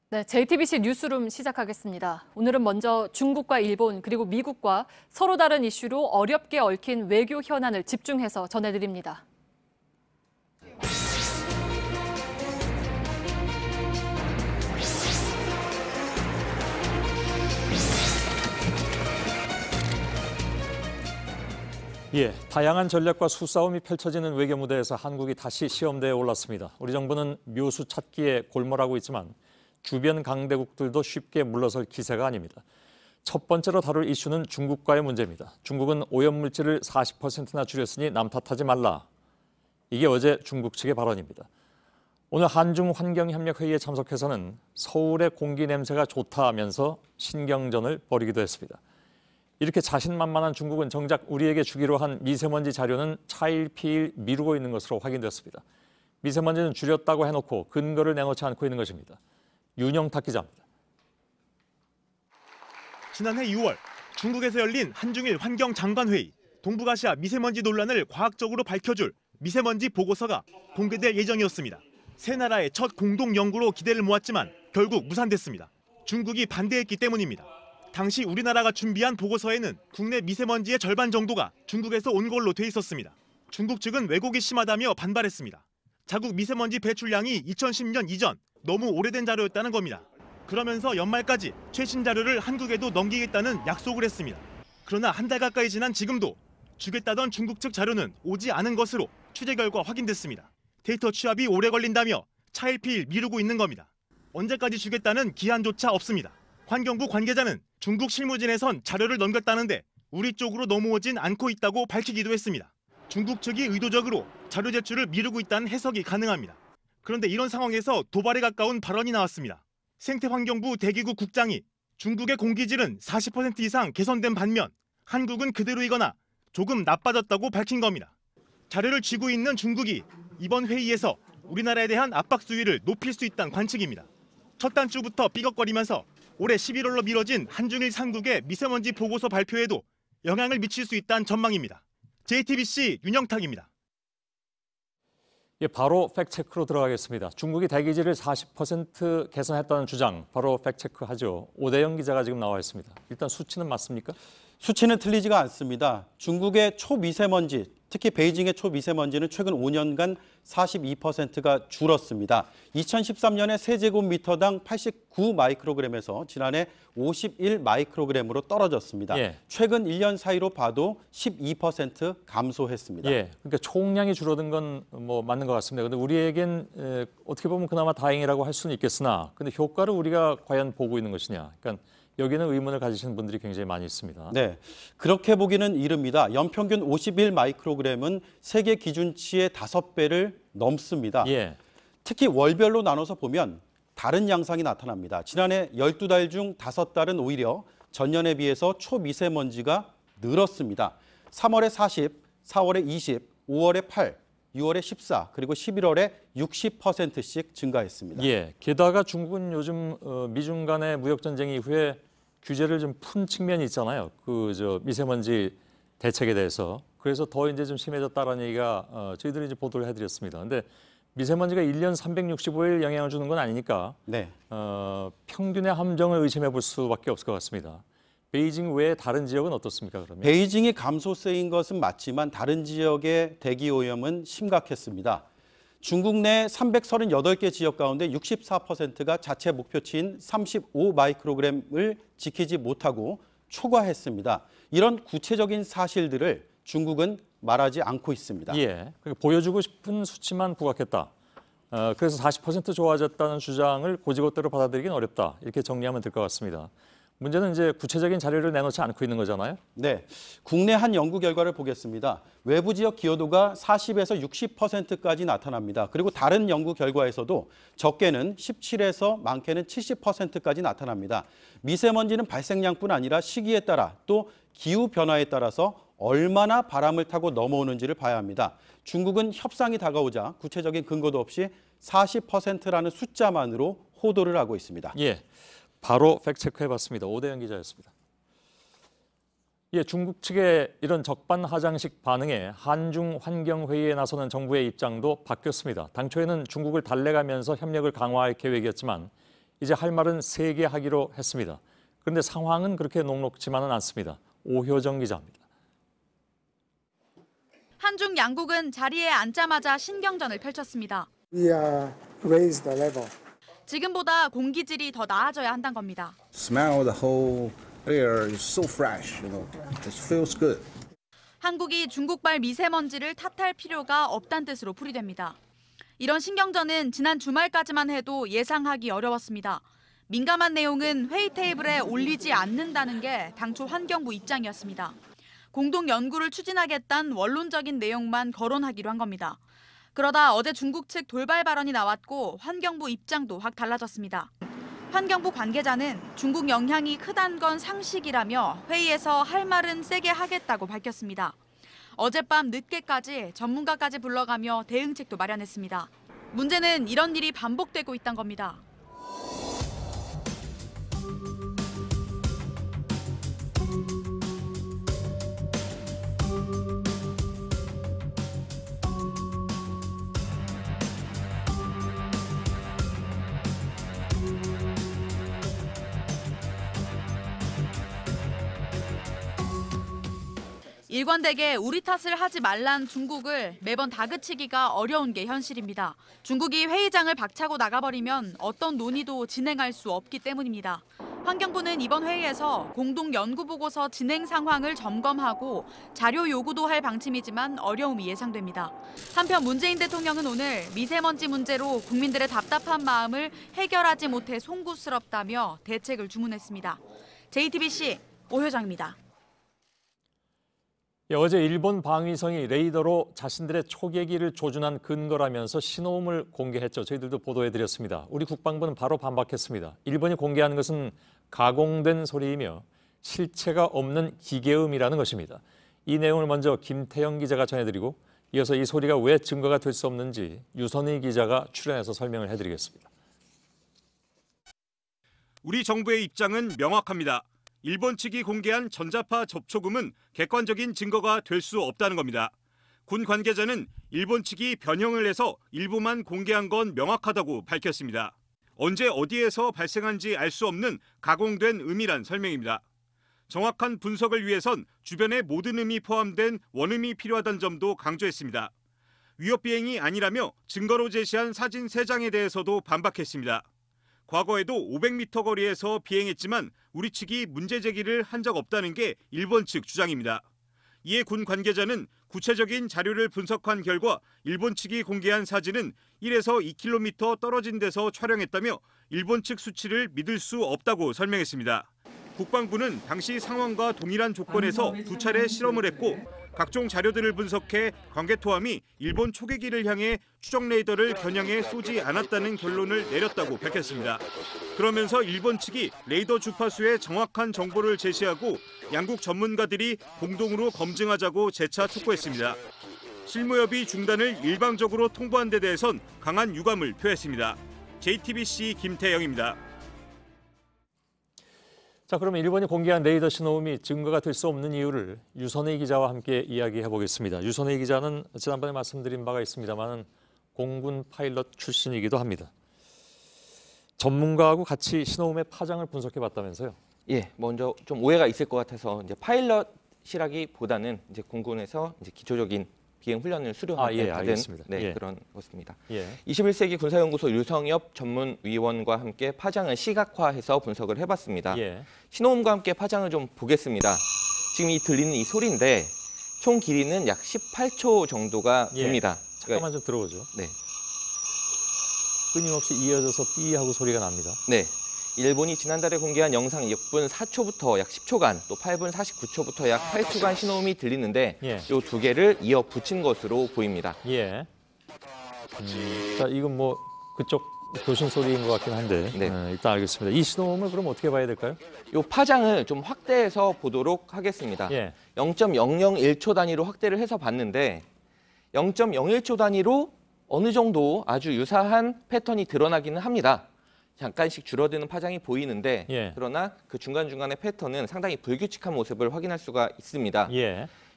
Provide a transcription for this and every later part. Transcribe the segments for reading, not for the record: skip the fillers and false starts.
네, JTBC 뉴스룸 시작하겠습니다. 오늘은 먼저 중국과 일본 그리고 미국과 서로 다른 이슈로 어렵게 얽힌 외교 현안을 집중해서 전해드립니다. 다양한 전략과 수싸움이 펼쳐지는 외교 무대에서 한국이 다시 시험대에 올랐습니다. 우리 정부는 묘수 찾기에 골몰하고 있지만 주변 강대국들도 쉽게 물러설 기세가 아닙니다. 첫 번째로 다룰 이슈는 중국과의 문제입니다. 중국은 오염물질을 40%나 줄였으니 남 탓하지 말라. 이게 어제 중국 측의 발언입니다. 오늘 한중환경협력회의에 참석해서는 서울의 공기 냄새가 좋다 하면서 신경전을 벌이기도 했습니다. 이렇게 자신만만한 중국은 정작 우리에게 주기로 한 미세먼지 자료는 차일피일 미루고 있는 것으로 확인됐습니다. 미세먼지는 줄였다고 해놓고 근거를 내놓지 않고 있는 것입니다. 윤영탁 기자입니다. 지난해 6월 중국에서 열린 한중일 환경장관회의, 동북아시아 미세먼지 논란을 과학적으로 밝혀줄 미세먼지 보고서가 공개될 예정이었습니다. 세 나라의 첫 공동 연구로 기대를 모았지만 결국 무산됐습니다. 중국이 반대했기 때문입니다. 당시 우리나라가 준비한 보고서에는 국내 미세먼지의 절반 정도가 중국에서 온 걸로 돼 있었습니다. 중국 측은 왜곡이 심하다며 반발했습니다. 자국 미세먼지 배출량이 2010년 이전 너무 오래된 자료였다는 겁니다. 그러면서 연말까지 최신 자료를 한국에도 넘기겠다는 약속을 했습니다. 그러나 한 달 가까이 지난 지금도 주겠다던 중국 측 자료는 오지 않은 것으로 취재 결과 확인됐습니다. 데이터 취합이 오래 걸린다며 차일피일 미루고 있는 겁니다. 언제까지 주겠다는 기한조차 없습니다. 환경부 관계자는 중국 실무진에선 자료를 넘겼다는데 우리 쪽으로 넘어오진 않고 있다고 밝히기도 했습니다. 중국 측이 의도적으로 자료 제출을 미루고 있다는 해석이 가능합니다. 그런데 이런 상황에서 도발에 가까운 발언이 나왔습니다. 생태환경부 대기국 국장이 중국의 공기질은 40% 이상 개선된 반면 한국은 그대로이거나 조금 나빠졌다고 밝힌 겁니다. 자료를 쥐고 있는 중국이 이번 회의에서 우리나라에 대한 압박 수위를 높일 수 있다는 관측입니다. 첫 단추부터 삐걱거리면서 올해 11월로 미뤄진 한중일 삼국의 미세먼지 보고서 발표에도 영향을 미칠 수 있다는 전망입니다. JTBC 윤영탁입니다. 바로 팩트체크로 들어가겠습니다. 중국이 대기질을 40% 개선했다는 주장, 바로 팩트체크하죠. 오대영 기자가 지금 나와 있습니다. 일단 수치는 맞습니까? 수치는 틀리지가 않습니다. 중국의 초미세먼지, 특히 베이징의 초미세먼지는 최근 5년간 42%가 줄었습니다. 2013년에 세제곱미터당 89 마이크로그램에서 지난해 51 마이크로그램으로 떨어졌습니다. 최근 1년 사이로 봐도 12% 감소했습니다. 그러니까 총량이 줄어든 건 뭐 맞는 것 같습니다. 그런데 우리에겐 어떻게 보면 그나마 다행이라고 할 수는 있겠으나, 근데 효과를 우리가 과연 보고 있는 것이냐? 그러니까 여기는 의문을 가지시는 분들이 굉장히 많이 있습니다. 네, 그렇게 보기는 이릅니다. 연평균 51 마이크로그램은 세계 기준치의 5배를 넘습니다. 특히 월별로 나눠서 보면 다른 양상이 나타납니다. 지난해 12달 중 5달은 오히려 전년에 비해서 초미세먼지가 늘었습니다. 3월에 40, 4월에 20, 5월에 8, 6월에 14, 그리고 11월에 60%씩 증가했습니다. 게다가 중국은 요즘 미중 간의 무역 전쟁 이후에 규제를 좀 푼 측면이 있잖아요. 미세먼지 대책에 대해서. 그래서 더 이제 좀 심해졌다라는 얘기가 저희들이 이제 보도를 해드렸습니다. 근데 미세먼지가 1년 365일 영향을 주는 건 아니니까 평균의 함정을 의심해 볼 수밖에 없을 것 같습니다. 베이징 외에 다른 지역은 어떻습니까, 그러면? 베이징이 감소세인 것은 맞지만 다른 지역의 대기 오염은 심각했습니다. 중국 내 338개 지역 가운데 64%가 자체 목표치인 35 마이크로그램을 지키지 못하고 초과했습니다. 이런 구체적인 사실들을 중국은 말하지 않고 있습니다. 그러니까 보여주고 싶은 수치만 부각했다. 그래서 40% 좋아졌다는 주장을 고지것대로 받아들이긴 어렵다. 이렇게 정리하면 될 것 같습니다. 문제는 이제 구체적인 자료를 내놓지 않고 있는 거잖아요. 네, 국내 한 연구 결과를 보겠습니다. 외부 지역 기여도가 40에서 60%까지 나타납니다. 그리고 다른 연구 결과에서도 적게는 17에서 많게는 70%까지 나타납니다. 미세먼지는 발생량뿐 아니라 시기에 따라 또 기후 변화에 따라서 얼마나 바람을 타고 넘어오는지를 봐야 합니다. 중국은 협상이 다가오자 구체적인 근거도 없이 40%라는 숫자만으로 호도를 하고 있습니다. 바로 팩트체크해봤습니다. 오대영 기자였습니다. 중국 측의 이런 적반하장식 반응에 한중 환경회의에 나서는 정부의 입장도 바뀌었습니다. 당초에는 중국을 달래가면서 협력을 강화할 계획이었지만 이제 할 말은 3개 하기로 했습니다. 그런데 상황은 그렇게 녹록지만은 않습니다. 오효정 기자입니다. 한중 양국은 자리에 앉자마자 신경전을 펼쳤습니다. We raised the level. 지금보다 공기질이 더 나아져야 한다는 겁니다. Smell the whole air is so fresh, It feels good. 한국이 중국발 미세먼지를 탓할 필요가 없다는 뜻으로 풀이됩니다. 이런 신경전은 지난 주말까지만 해도 예상하기 어려웠습니다. 민감한 내용은 회의 테이블에 올리지 않는다는 게 당초 환경부 입장이었습니다. 공동 연구를 추진하겠다는 원론적인 내용만 거론하기로 한 겁니다. 그러다 어제 중국 측 돌발 발언이 나왔고 환경부 입장도 확 달라졌습니다. 환경부 관계자는 중국 영향이 크다는 건 상식이라며 회의에서 할 말은 세게 하겠다고 밝혔습니다. 어젯밤 늦게까지 전문가까지 불러가며 대응책도 마련했습니다. 문제는 이런 일이 반복되고 있다는 겁니다. 일관되게 우리 탓을 하지 말란 중국을 매번 다그치기가 어려운 게 현실입니다. 중국이 회의장을 박차고 나가버리면 어떤 논의도 진행할 수 없기 때문입니다. 환경부는 이번 회의에서 공동 연구보고서 진행 상황을 점검하고 자료 요구도 할 방침이지만 어려움이 예상됩니다. 한편 문재인 대통령은 오늘 미세먼지 문제로 국민들의 답답한 마음을 해결하지 못해 송구스럽다며 대책을 주문했습니다. JTBC 오효정입니다. 어제 일본 방위성이 레이더로 자신들의 초계기를 조준한 근거라면서 신호음을 공개했죠. 저희들도 보도해드렸습니다. 우리 국방부는 바로 반박했습니다. 일본이 공개한 것은 가공된 소리이며 실체가 없는 기계음이라는 것입니다. 이 내용을 먼저 김태영 기자가 전해드리고 이어서 이 소리가 왜 증거가 될 수 없는지 유선희 기자가 출연해서 설명을 해드리겠습니다. 우리 정부의 입장은 명확합니다. 일본 측이 공개한 전자파 접촉음은 객관적인 증거가 될 수 없다는 겁니다. 군 관계자는 일본 측이 변형을 해서 일부만 공개한 건 명확하다고 밝혔습니다. 언제 어디에서 발생한지 알 수 없는 가공된 음이란 설명입니다. 정확한 분석을 위해선 주변의 모든 음이 포함된 원음이 필요하다는 점도 강조했습니다. 위협 비행이 아니라며 증거로 제시한 사진 3장에 대해서도 반박했습니다. 과거에도 500m 거리에서 비행했지만 우리 측이 문제 제기를 한 적 없다는 게 일본 측 주장입니다. 이에 군 관계자는 구체적인 자료를 분석한 결과 일본 측이 공개한 사진은 1에서 2km 떨어진 데서 촬영했다며 일본 측 수치를 믿을 수 없다고 설명했습니다. 국방부는 당시 상황과 동일한 조건에서 2차례 실험을 했고 각종 자료들을 분석해 관계토함이 일본 초계기를 향해 추적 레이더를 겨냥해 쏘지 않았다는 결론을 내렸다고 밝혔습니다. 그러면서 일본 측이 레이더 주파수의 정확한 정보를 제시하고 양국 전문가들이 공동으로 검증하자고 재차 촉구했습니다. 실무협의 중단을 일방적으로 통보한 데 대해선 강한 유감을 표했습니다. JTBC 김태영입니다. 자, 그럼 일본이 공개한 레이더 신호음이 증거가 될 수 없는 이유를 유선희 기자와 함께 이야기해 보겠습니다. 유선희 기자는 지난번에 말씀드린 바가 있습니다만 공군 파일럿 출신이기도 합니다. 전문가하고 같이 신호음의 파장을 분석해 봤다면서요? 예, 먼저 좀 오해가 있을 것 같아서 이제 파일럿이라기보다는 이제 공군에서 이제 기초적인 비행 훈련을 수료할 때 받은 그런 것입니다. 21세기 군사연구소 유성엽 전문위원과 함께 파장을 시각화해서 분석을 해봤습니다. 신호음과 함께 파장을 좀 보겠습니다. 지금 들리는 이 소리인데 총 길이는 약 18초 정도가 됩니다. 잠깐만 좀 들어보죠. 네. 끊임없이 이어져서 삐 하고 소리가 납니다. 네. 일본이 지난달에 공개한 영상 6분 4초부터 약 10초간, 또 8분 49초부터 약 8초간 신호음이 들리는데 이 두 개를 이어 붙인 것으로 보입니다. 자, 이건 뭐 그쪽 교신 소리인 것 같긴 한데 일단 알겠습니다. 이 신호음을 그럼 어떻게 봐야 될까요? 이 파장을 좀 확대해서 보도록 하겠습니다. 0.001초 단위로 확대를 해서 봤는데 0.01초 단위로 어느 정도 아주 유사한 패턴이 드러나기는 합니다. 잠깐씩 줄어드는 파장이 보이는데 그러나 그 중간중간의 패턴은 상당히 불규칙한 모습을 확인할 수가 있습니다.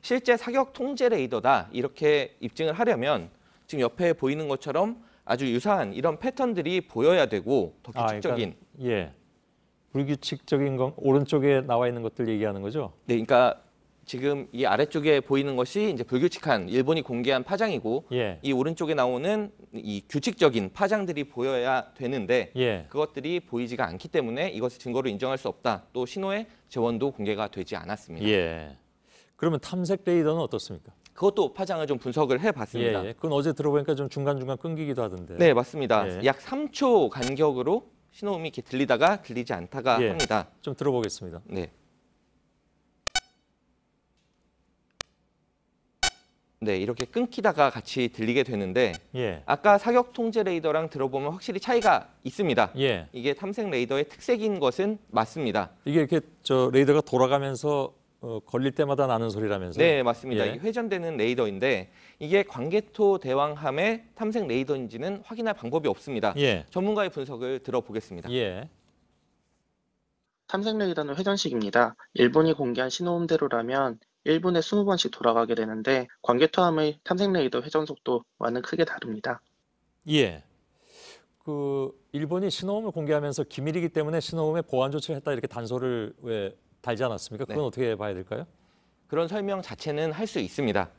실제 사격 통제 레이더다 이렇게 입증을 하려면 지금 옆에 보이는 것처럼 아주 유사한 이런 패턴들이 보여야 되고 더 규칙적인 예. 불규칙적인 건 오른쪽에 나와 있는 것들 얘기하는 거죠? 네, 그러니까 지금 이 아래쪽에 보이는 것이 이제 불규칙한 일본이 공개한 파장이고 예. 이 오른쪽에 나오는 이 규칙적인 파장들이 보여야 되는데 예. 그것들이 보이지가 않기 때문에 이것을 증거로 인정할 수 없다. 또 신호의 재원도 공개가 되지 않았습니다. 예. 그러면 탐색 레이더는 어떻습니까? 그것도 파장을 좀 분석을 해봤습니다. 예. 그건 어제 들어보니까 좀 중간중간 끊기기도 하던데. 네, 맞습니다. 예. 약 3초 간격으로 신호음이 이렇게 들리다가 들리지 않다가 예. 합니다. 좀 들어보겠습니다. 네. 네, 이렇게 끊기다가 같이 들리게 되는데 예. 아까 사격 통제 레이더랑 들어보면 확실히 차이가 있습니다. 예. 이게 탐색 레이더의 특색인 것은 맞습니다. 이게 이렇게 저 레이더가 돌아가면서 걸릴 때마다 나는 소리라면서요? 네, 맞습니다. 예. 이게 회전되는 레이더인데 이게 광개토 대왕함의 탐색 레이더인지는 확인할 방법이 없습니다. 예. 전문가의 분석을 들어보겠습니다. 예. 탐색 레이더는 회전식입니다. 일본이 공개한 신호음대로라면 1분에 20번씩 돌아가게 되는데 광개토함의 탐색 레이더 회전 속도와는 크게 다릅니다. 예. 그 일본이 신호음을 공개하면서 기밀이기 때문에 신호음에 보안 조치를 했다 이렇게 단서를 왜 달지 않았습니까? 그건 네. 어떻게 봐야 될까요? 그런 설명 자체는 할 수 있습니다.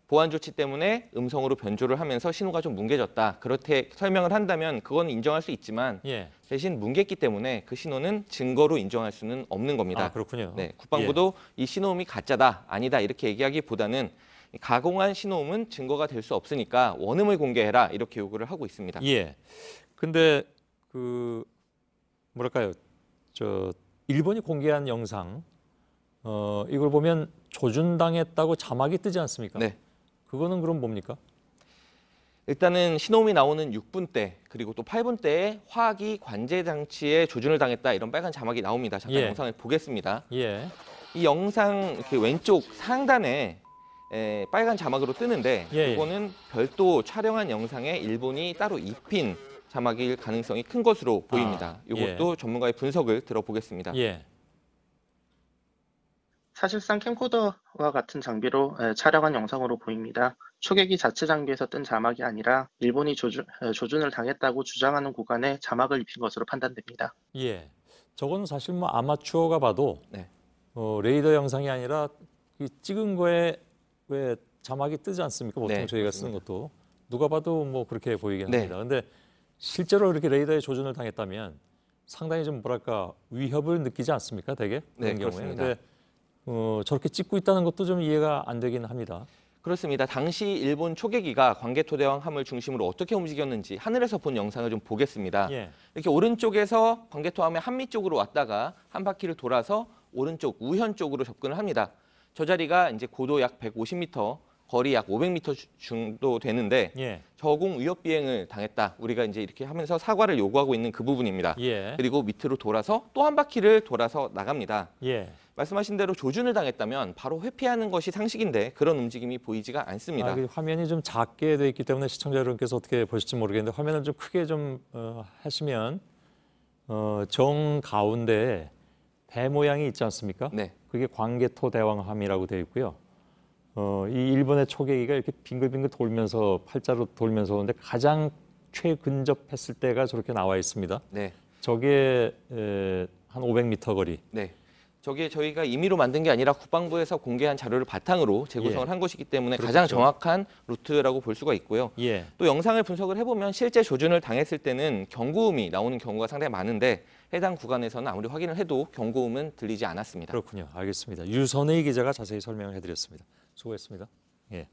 보안 조치 때문에 음성으로 변조를 하면서 신호가 좀 뭉개졌다. 그렇게 설명을 한다면 그건 인정할 수 있지만 예. 대신 뭉갰기 때문에 그 신호는 증거로 인정할 수는 없는 겁니다. 아, 그렇군요. 네, 국방부도 이 신호음이 가짜다, 아니다 이렇게 얘기하기보다는 가공한 신호음은 증거가 될 수 없으니까 원음을 공개해라 이렇게 요구를 하고 있습니다. 예. 근데 그 뭐랄까요? 저 일본이 공개한 영상 이걸 보면 조준당했다고 자막이 뜨지 않습니까? 네. 그거는 그럼 뭡니까? 일단은 신호음이 나오는 6분 대 그리고 또 8분 대에 화학이 관제 장치에 조준을 당했다 이런 빨간 자막이 나옵니다. 잠깐 예. 영상을 보겠습니다. 예. 이 영상 이렇게 왼쪽 상단에 빨간 자막으로 뜨는데 예. 이거는 별도 촬영한 영상에 일본이 따로 입힌 자막일 가능성이 큰 것으로 보입니다. 이것도 전문가의 분석을 들어보겠습니다. 예. 사실상 캠코더와 같은 장비로 촬영한 영상으로 보입니다. 초계기 자체 장비에서 뜬 자막이 아니라 일본이 조준을 당했다고 주장하는 구간에 자막을 입힌 것으로 판단됩니다. 예. 저건 사실 뭐 아마추어가 봐도 네. 레이더 영상이 아니라 이 찍은 거에 왜 자막이 뜨지 않습니까? 보통 네, 저희가 그렇습니다. 쓰는 것도 누가 봐도 뭐 그렇게 보이긴 네. 합니다. 근데 실제로 이렇게 레이더에 조준을 당했다면 상당히 좀 뭐랄까 위협을 느끼지 않습니까? 되게 그런 네, 경우에. 그렇습니다. 근데 저렇게 찍고 있다는 것도 좀 이해가 안 되긴 합니다. 그렇습니다. 당시 일본 초계기가 광개토대왕함을 중심으로 어떻게 움직였는지 하늘에서 본 영상을 좀 보겠습니다. 예. 이렇게 오른쪽에서 광개토함의 한미 쪽으로 왔다가 한 바퀴를 돌아서 오른쪽 우현 쪽으로 접근을 합니다. 저 자리가 이제 고도 약 150m, 거리 약 500m 정도 되는데 예. 저공 위협 비행을 당했다. 우리가 이제 이렇게 하면서 사과를 요구하고 있는 그 부분입니다. 예. 그리고 밑으로 돌아서 또 한 바퀴를 돌아서 나갑니다. 예. 말씀하신 대로 조준을 당했다면 바로 회피하는 것이 상식인데 그런 움직임이 보이지가 않습니다. 화면이 좀 작게 돼 있기 때문에 시청자 여러분께서 어떻게 보실지 모르겠는데 화면을 좀 크게 좀 하시면 정 가운데에 배 모양이 있지 않습니까? 네. 그게 광개토 대왕함이라고 되어 있고요. 이 일본의 초계기가 이렇게 빙글빙글 돌면서 팔자로 돌면서 오는데 가장 최근접했을 때가 저렇게 나와 있습니다. 네. 저게 한 500m 거리. 네. 저게 저희가 임의로 만든 게 아니라 국방부에서 공개한 자료를 바탕으로 재구성을 예. 한 것이기 때문에 그렇겠죠. 가장 정확한 루트라고 볼 수가 있고요. 예. 또 영상을 분석을 해보면 실제 조준을 당했을 때는 경고음이 나오는 경우가 상당히 많은데 해당 구간에서는 아무리 확인을 해도 경고음은 들리지 않았습니다. 그렇군요. 알겠습니다. 유선의 기자가 자세히 설명을 해드렸습니다. 수고했습니다. 예.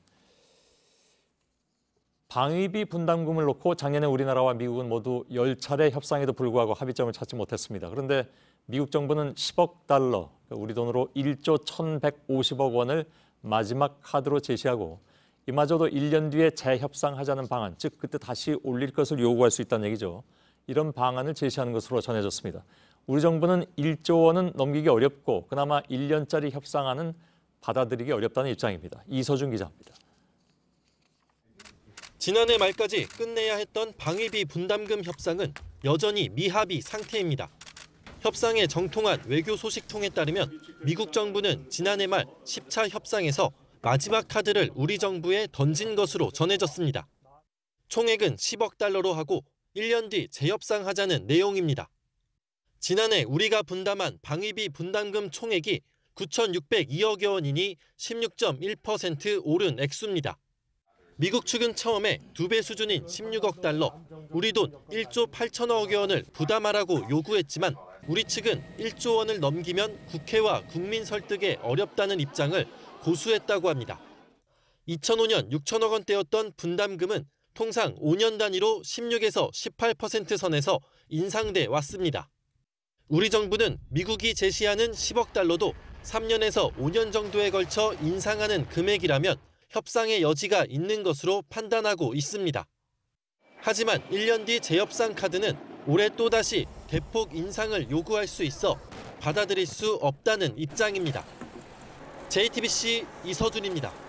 방위비 분담금을 놓고 작년에 우리나라와 미국은 모두 10차례 협상에도 불구하고 합의점을 찾지 못했습니다. 그런데 미국 정부는 10억 달러, 우리 돈으로 1조 1,150억 원을 마지막 카드로 제시하고 이마저도 1년 뒤에 재협상하자는 방안, 즉 그때 다시 올릴 것을 요구할 수 있다는 얘기죠. 이런 방안을 제시하는 것으로 전해졌습니다. 우리 정부는 1조 원은 넘기기 어렵고 그나마 1년짜리 협상안은 받아들이기 어렵다는 입장입니다. 이서준 기자입니다. 지난해 말까지 끝내야 했던 방위비 분담금 협상은 여전히 미합의 상태입니다. 협상에 정통한 외교 소식통에 따르면 미국 정부는 지난해 말 10차 협상에서 마지막 카드를 우리 정부에 던진 것으로 전해졌습니다. 총액은 10억 달러로 하고 1년 뒤 재협상하자는 내용입니다. 지난해 우리가 분담한 방위비 분담금 총액이 9,602억 원이니 16.1% 오른 액수입니다. 미국 측은 처음에 2배 수준인 16억 달러, 우리 돈 1조 8천억 원을 부담하라고 요구했지만 우리 측은 1조 원을 넘기면 국회와 국민 설득에 어렵다는 입장을 고수했다고 합니다. 2005년 6천억 원대였던 분담금은 통상 5년 단위로 16에서 18% 선에서 인상돼 왔습니다. 우리 정부는 미국이 제시하는 10억 달러도 3년에서 5년 정도에 걸쳐 인상하는 금액이라면 협상의 여지가 있는 것으로 판단하고 있습니다. 하지만 1년 뒤 재협상 카드는 올해 또다시 대폭 인상을 요구할 수 있어 받아들일 수 없다는 입장입니다. JTBC 이서준입니다.